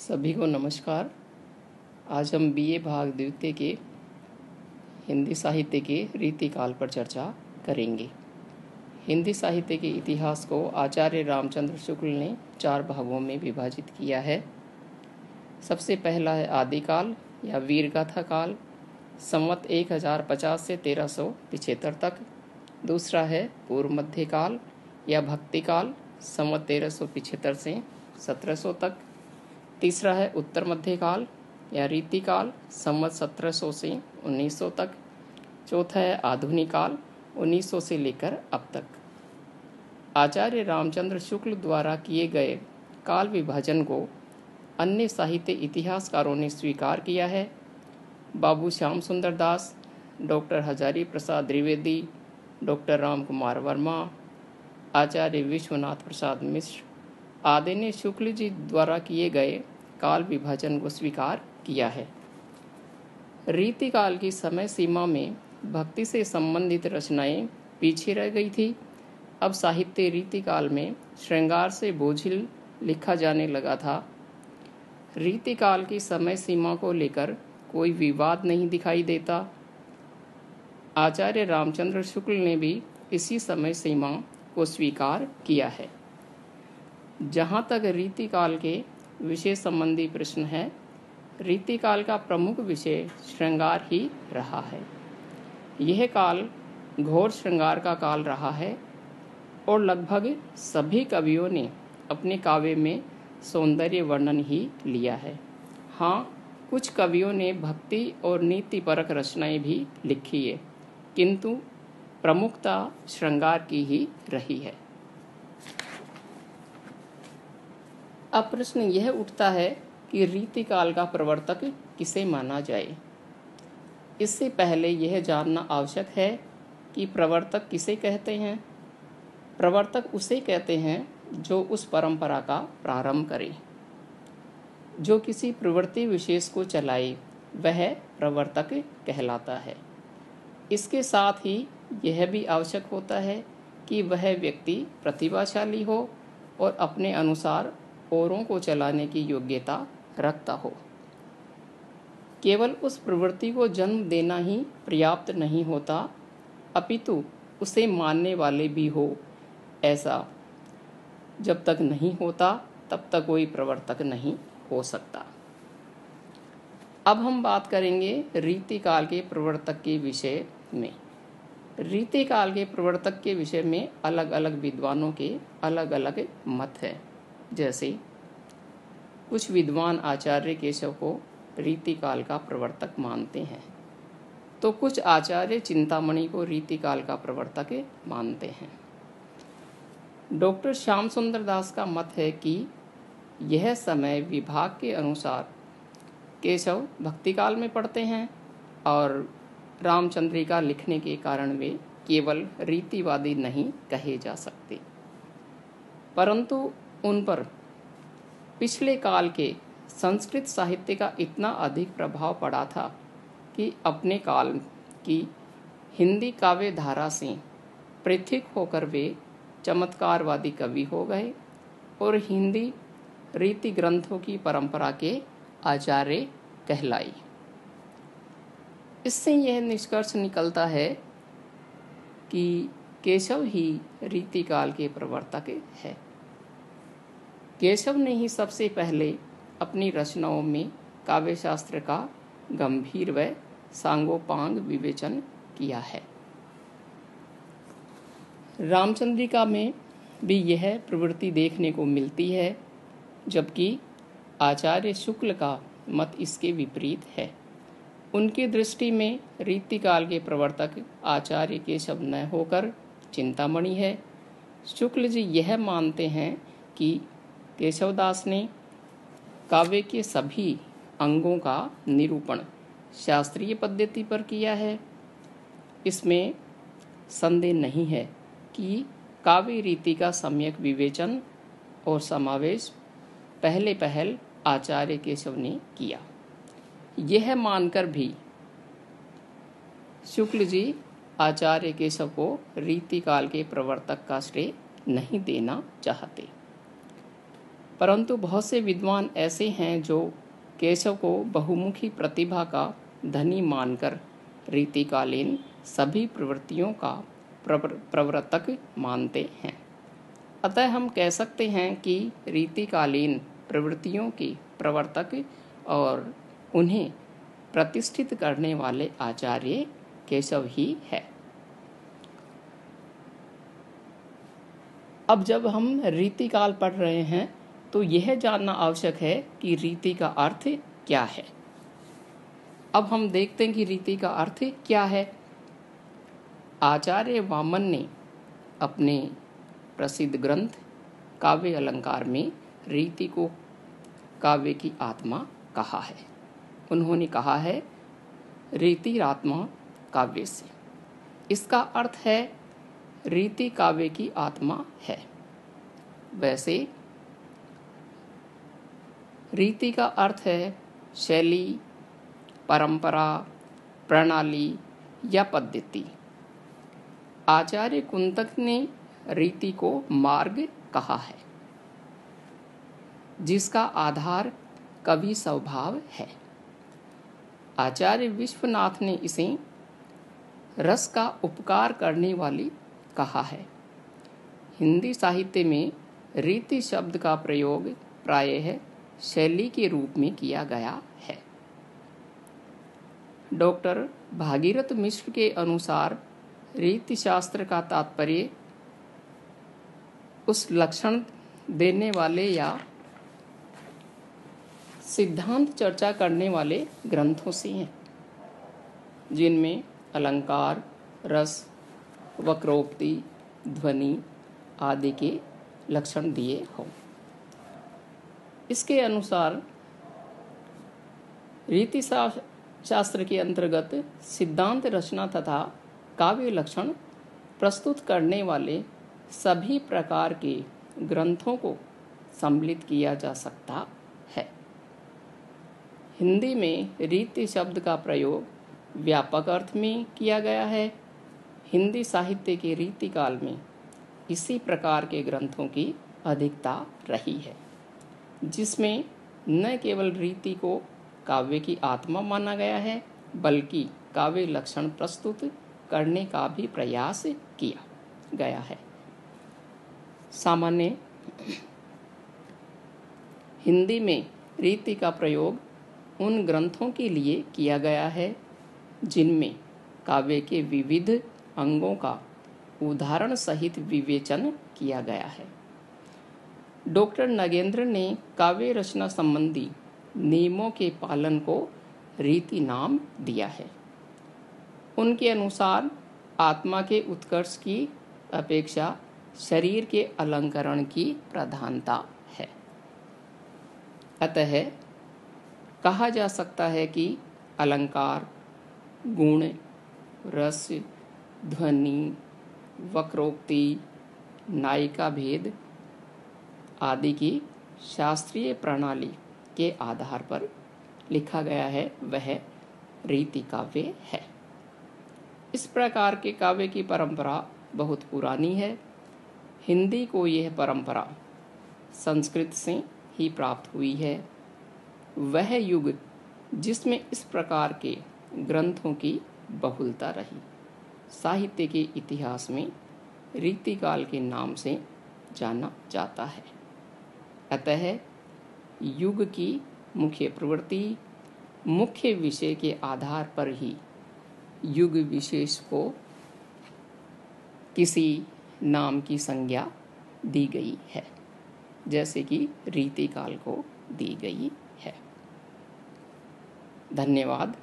सभी को नमस्कार। आज हम बीए भाग द्वितीय के हिंदी साहित्य के रीतिकाल पर चर्चा करेंगे। हिंदी साहित्य के इतिहास को आचार्य रामचंद्र शुक्ल ने 4 भागों में विभाजित किया है। सबसे पहला है आदिकाल या वीरगाथा काल, संवत 1050 से 1375 तक। दूसरा है पूर्व मध्यकाल या भक्तिकाल, संवत 1375 से 1700 तक। तीसरा है उत्तर मध्यकाल या रीतिकाल, संवत 1700 से 1900 तक। चौथा है आधुनिक काल, 1900 से लेकर अब तक। आचार्य रामचंद्र शुक्ल द्वारा किए गए काल विभाजन को अन्य साहित्य इतिहासकारों ने स्वीकार किया है। बाबू श्याम सुंदर दास, डॉक्टर हजारी प्रसाद द्विवेदी, डॉक्टर राम कुमार वर्मा, आचार्य विश्वनाथ प्रसाद मिश्र आदि ने शुक्ल जी द्वारा किए गए काल विभाजन को स्वीकार किया है। रीतिकाल की समय सीमा में भक्ति से संबंधित रचनाएं पीछे रह गई थी। अब साहित्य रीतिकाल में श्रृंगार से बोझिल लिखा जाने लगा था। रीतिकाल की समय सीमा को लेकर कोई विवाद नहीं दिखाई देता। आचार्य रामचंद्र शुक्ल ने भी इसी समय सीमा को स्वीकार किया है। जहाँ तक रीतिकाल के विषय संबंधी प्रश्न है, रीतिकाल का प्रमुख विषय श्रृंगार ही रहा है। यह काल घोर श्रृंगार का काल रहा है और लगभग सभी कवियों ने अपने काव्य में सौंदर्य वर्णन ही लिया है। हाँ, कुछ कवियों ने भक्ति और नीतिपरक रचनाएं भी लिखी है, किंतु प्रमुखता श्रृंगार की ही रही है। अब प्रश्न यह उठता है कि रीतिकाल का प्रवर्तक किसे माना जाए। इससे पहले यह जानना आवश्यक है कि प्रवर्तक किसे कहते हैं। प्रवर्तक उसे कहते हैं जो उस परंपरा का प्रारंभ करे, जो किसी प्रवृत्ति विशेष को चलाए, वह प्रवर्तक कहलाता है। इसके साथ ही यह भी आवश्यक होता है कि वह व्यक्ति प्रतिभाशाली हो और अपने अनुसार औरों को चलाने की योग्यता रखता हो। केवल उस प्रवृत्ति को जन्म देना ही पर्याप्त नहीं होता, अपितु उसे मानने वाले भी हो। ऐसा जब तक नहीं होता तब तक कोई प्रवर्तक नहीं हो सकता। अब हम बात करेंगे रीतिकाल के प्रवर्तक के विषय में। रीतिकाल के प्रवर्तक के विषय में अलग अलग विद्वानों के अलग अलग मत हैं। जैसे कुछ विद्वान आचार्य केशव को रीतिकाल का प्रवर्तक मानते हैं, तो कुछ आचार्य चिंतामणि को रीतिकाल का प्रवर्तक मानते हैं। डॉक्टर श्याम सुंदर दास का मत है कि यह समय विभाग के अनुसार केशव भक्तिकाल में पढ़ते हैं और रामचंद्रिका लिखने के कारण वे केवल रीतिवादी नहीं कहे जा सकते, परंतु उन पर पिछले काल के संस्कृत साहित्य का इतना अधिक प्रभाव पड़ा था कि अपने काल की हिंदी काव्य धारा से पृथक होकर वे चमत्कारवादी कवि हो गए और हिंदी रीति ग्रंथों की परंपरा के आचार्य कहलाई। इससे यह निष्कर्ष निकलता है कि केशव ही रीतिकाल के प्रवर्तक है। केशव ने ही सबसे पहले अपनी रचनाओं में काव्यशास्त्र का गंभीर व सांगोपांग विवेचन किया है। रामचंद्रिका में भी यह प्रवृत्ति देखने को मिलती है, जबकि आचार्य शुक्ल का मत इसके विपरीत है। उनकी दृष्टि में रीतिकाल के प्रवर्तक आचार्य केशव न होकर चिंतामणि है। शुक्ल जी यह मानते हैं कि केशवदास ने काव्य के सभी अंगों का निरूपण शास्त्रीय पद्धति पर किया है। इसमें संदेह नहीं है कि काव्य रीति का सम्यक विवेचन और समावेश पहले पहल आचार्य केशव ने किया। यह मानकर भी शुक्ल जी आचार्य केशव को रीतिकाल के प्रवर्तक का श्रेय नहीं देना चाहते। परंतु बहुत से विद्वान ऐसे हैं जो केशव को बहुमुखी प्रतिभा का धनी मानकर रीतिकालीन सभी प्रवृत्तियों का प्रवर्तक मानते हैं। अतः हम कह सकते हैं कि रीतिकालीन प्रवृत्तियों की प्रवर्तक और उन्हें प्रतिष्ठित करने वाले आचार्य केशव ही है। अब जब हम रीतिकाल पढ़ रहे हैं तो यह जानना आवश्यक है कि रीति का अर्थ क्या है। अब हम देखते हैं कि रीति का अर्थ क्या है। आचार्य वामन ने अपने प्रसिद्ध ग्रंथ काव्य अलंकार में रीति को काव्य की आत्मा कहा है। उन्होंने कहा है रीतिरात्मा काव्य से। इसका अर्थ है रीति काव्य की आत्मा है। वैसे रीति का अर्थ है शैली, परंपरा, प्रणाली या पद्धति। आचार्य कुंतक ने रीति को मार्ग कहा है, जिसका आधार कवि स्वभाव है। आचार्य विश्वनाथ ने इसे रस का उपकार करने वाली कहा है। हिंदी साहित्य में रीति शब्द का प्रयोग प्रायः शैली के रूप में किया गया है। डॉक्टर भागीरथ मिश्र के अनुसार रीति शास्त्र का तात्पर्य उस लक्षण देने वाले या सिद्धांत चर्चा करने वाले ग्रंथों से हैं, जिनमें अलंकार, रस, वक्रोक्ति, ध्वनि आदि के लक्षण दिए हों। इसके अनुसार रीति शास्त्र के अंतर्गत सिद्धांत रचना तथा काव्य लक्षण प्रस्तुत करने वाले सभी प्रकार के ग्रंथों को सम्मिलित किया जा सकता है। हिंदी में रीति शब्द का प्रयोग व्यापक अर्थ में किया गया है। हिंदी साहित्य के रीति काल में इसी प्रकार के ग्रंथों की अधिकता रही है, जिसमें न केवल रीति को काव्य की आत्मा माना गया है, बल्कि काव्य लक्षण प्रस्तुत करने का भी प्रयास किया गया है। सामान्य हिंदी में रीति का प्रयोग उन ग्रंथों के लिए किया गया है जिनमें काव्य के विविध अंगों का उदाहरण सहित विवेचन किया गया है। डॉक्टर नगेंद्र ने काव्य रचना संबंधी नियमों के पालन को रीति नाम दिया है। उनके अनुसार आत्मा के उत्कर्ष की अपेक्षा शरीर के अलंकरण की प्रधानता है। अतः कहा जा सकता है कि अलंकार, गुण, रस, ध्वनि, वक्रोक्ति, नायिका भेद आदि की शास्त्रीय प्रणाली के आधार पर लिखा गया है, वह रीति काव्य है। इस प्रकार के काव्य की परंपरा बहुत पुरानी है। हिंदी को यह परंपरा संस्कृत से ही प्राप्त हुई है। वह युग जिसमें इस प्रकार के ग्रंथों की बहुलता रही, साहित्य के इतिहास में रीतिकाल के नाम से जाना जाता है। अतः युग की मुख्य प्रवृत्ति, मुख्य विषय के आधार पर ही युग विशेष को किसी नाम की संज्ञा दी गई है, जैसे कि रीतिकाल को दी गई है। धन्यवाद।